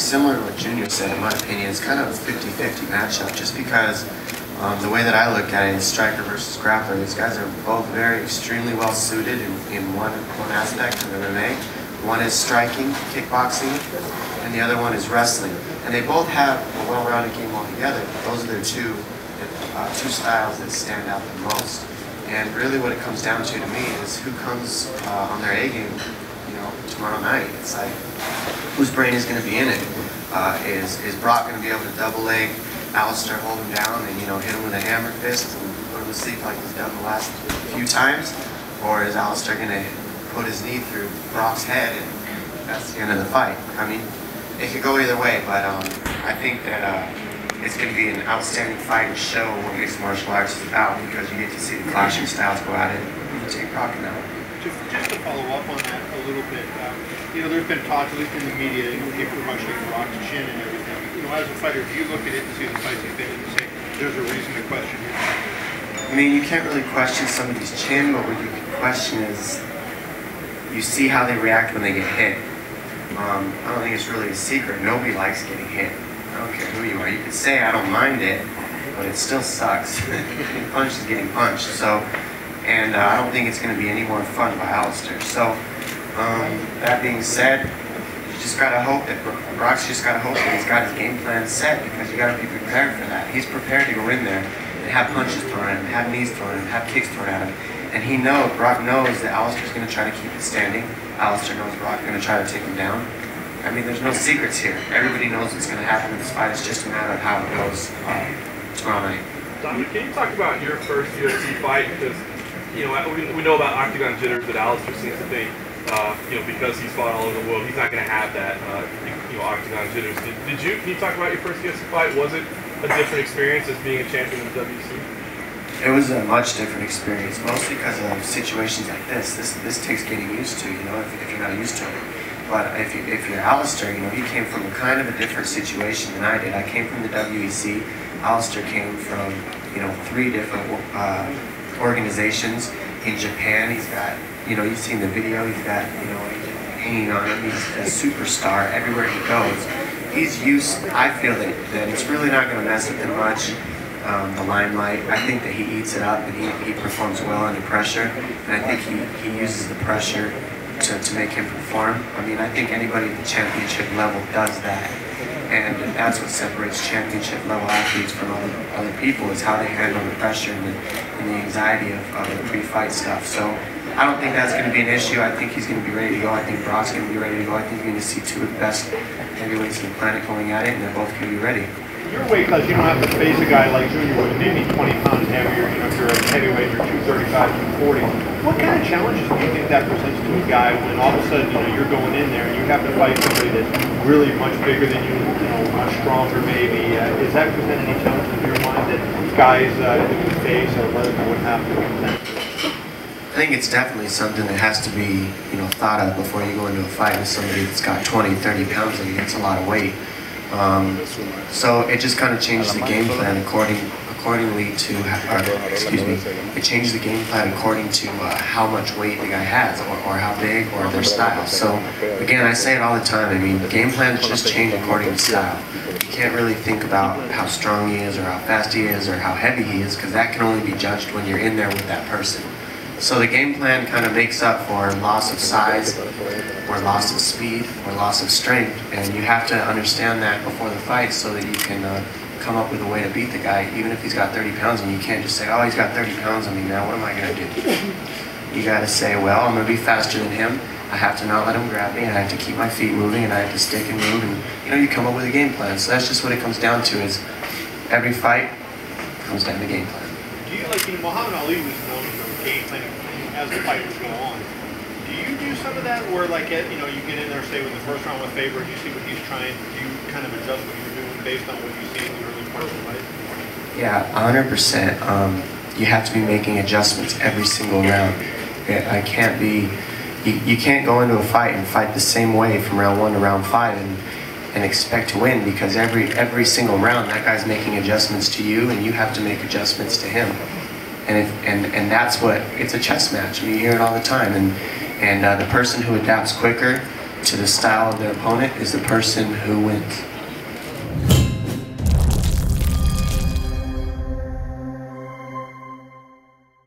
similar to what Junior said, in my opinion. It's kind of a 50-50 matchup, just because the way that I look at it is striker versus grappler. These guys are both very extremely well suited in one aspect of MMA. One is striking, kickboxing, and the other one is wrestling. And they both have a well-rounded game altogether. Those are their two styles that stand out the most. And really what it comes down to me is who comes on their A game, tomorrow night. It's like, whose brain is going to be in it? Is Brock going to be able to double leg Alistair, hold him down, and hit him with a hammer fist and put him to sleep like he's done the last few times? Or is Alistair going to put his knee through Brock's head and that's the end of the fight? I mean, it could go either way, but I think that it's going to be an outstanding fight and show what mixed martial arts is about, because you get to see the clashing styles go at it and take Brock out. Just to follow up on that a little bit, there's been talk, at least in the media, people much like Brock's chin and everything. As a fighter, do you look at it and see the fights he's been in and say, there's a reason to question him? I mean, you can't really question somebody's chin, but what you can question is, you see how they react when they get hit. I don't think it's really a secret. Nobody likes getting hit. I don't care who you are. You could say, I don't mind it, but it still sucks. Getting punched is getting punched. So, and I don't think it's going to be any more fun by Alistair. So, that being said, you just gotta hope that Brock's just gotta hope that he's got his game plan set, because you gotta be prepared for that. He's prepared to go in there and have punches thrown at him, have knees thrown at him, have kicks thrown at him. And Brock knows that Alistair's gonna try to keep it standing. Alistair knows Brock's gonna try to take him down. I mean, there's no secrets here. Everybody knows what's gonna happen in this fight. It's just a matter of how it goes tomorrow night. Dominic, can you talk about your first UFC fight? Because, we know about octagon jitters, but Alistair seems to think, because he's fought all over the world, he's not going to have that, octagon jitters. Can you talk about your first UFC fight? Was it a different experience as being a champion of the WC? It was a much different experience, mostly because of situations like this. This takes getting used to, if you're not used to it. But if you're Alistair, he came from a kind of a different situation than I did. I came from the WEC. Alistair came from, 3 different organizations. In Japan, he's got, you've seen the video, he's got, hanging on him. He's a superstar everywhere he goes. He's used, I feel that it's really not going to mess with him much, the limelight. I think that he eats it up and he performs well under pressure. And I think he uses the pressure to make him perform. I mean, I think anybody at the championship level does that. And that's what separates championship level athletes from other people, is how they handle the pressure and the anxiety of the pre-fight stuff. So I don't think that's going to be an issue. I think he's going to be ready to go. I think Brock's going to be ready to go. I think you're going to see 2 of the best heavyweights on the planet going at it, and they're both going to be ready. Your weight class, you don't have to face a guy like Junior with maybe 20 pounds heavier. If you're a heavyweight, you're 235, 240. What kind of challenges do you think that presents to a guy when all of a sudden, you're going in there and you have to fight somebody that's really much bigger than you, much stronger maybe? Does that present any challenges in your mind that guys would face or others would have to contend with? I think it's definitely something that has to be, thought of before you go into a fight with somebody that's got 20, 30 pounds and it's a lot of weight. So it just kind of changes the game plan accordingly to, it changes the game plan according to how much weight the guy has, or how big, or their style. So again, I say it all the time, I mean, game plans just change according to style. You can't really think about how strong he is, or how fast he is, or how heavy he is, because that can only be judged when you're in there with that person. So the game plan kind of makes up for loss of size, or loss of speed, or loss of strength, and you have to understand that before the fight so that you can come up with a way to beat the guy, even if he's got 30 pounds, and you can't just say, oh, he's got 30 pounds on me now, what am I going to do? You got to say, well, I'm going to be faster than him, I have to not let him grab me, and I have to keep my feet moving, and I have to stick and move, and you come up with a game plan. So that's just what it comes down to, is every fight comes down to game plan. Do you, Muhammad Ali was known for game planning as the fight was going on. Do you do some of that where, you get in there, say, with the first round with Faber, you see what he's trying, do you kind of adjust what you're doing based on what you see in the early part of the fight? Yeah, 100%. You have to be making adjustments every single round. I can't be, you can't go into a fight and fight the same way from round 1 to round 5 and expect to win, because every single round that guy's making adjustments to you, and you have to make adjustments to him. And that's what, it's a chess match. You hear it all the time. And the person who adapts quicker to the style of their opponent is the person who wins.